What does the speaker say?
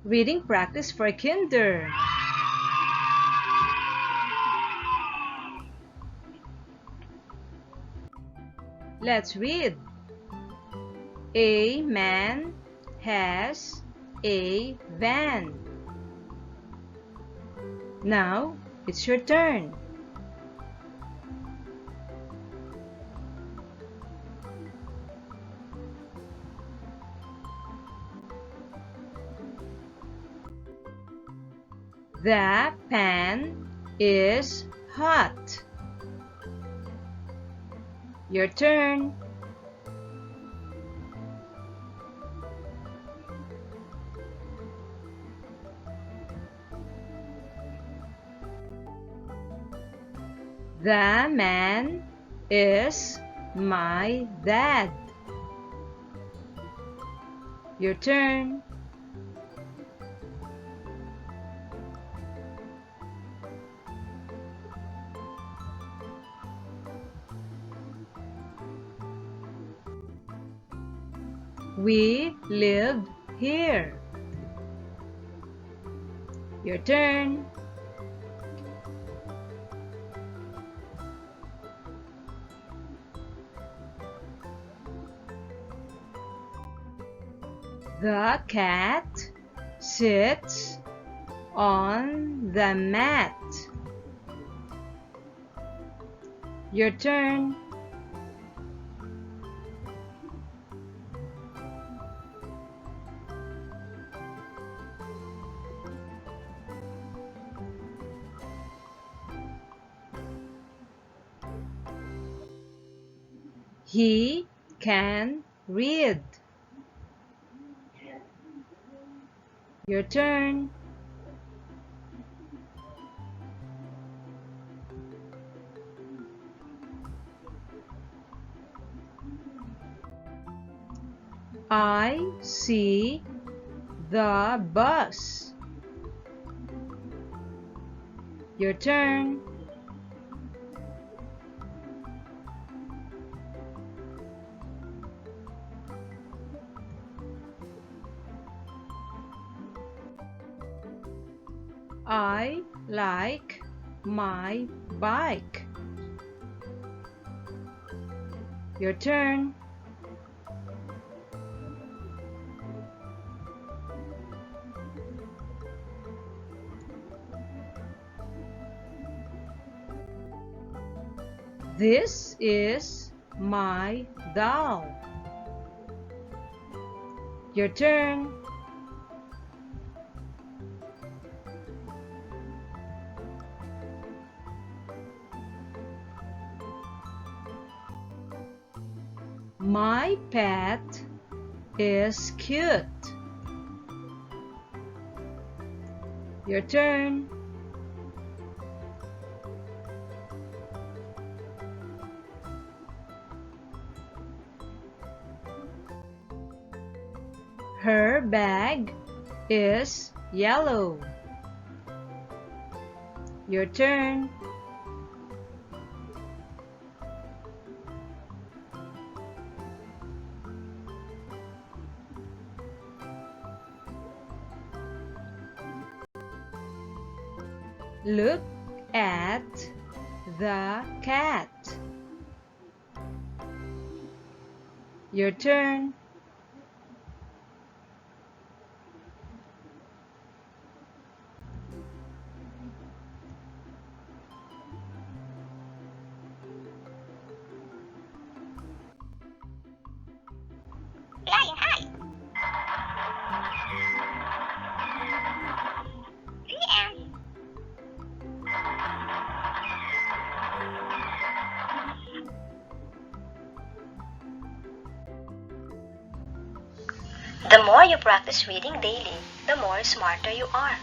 Reading practice for kinder. Let's read. A man has a van. Now it's your turn. The pan is hot. Your turn. The man is my dad. Your turn. We live here. Your turn. The cat sits on the mat. Your turn. He can read. Your turn. I see the bus. Your turn. I like my bike. Your turn. This is my doll. Your turn. My pet is cute. Your turn. Her bag is yellow. Your turn. Look at the cat. Your turn. Lion, hi! Lion! The more you practice reading daily, the more smarter you are.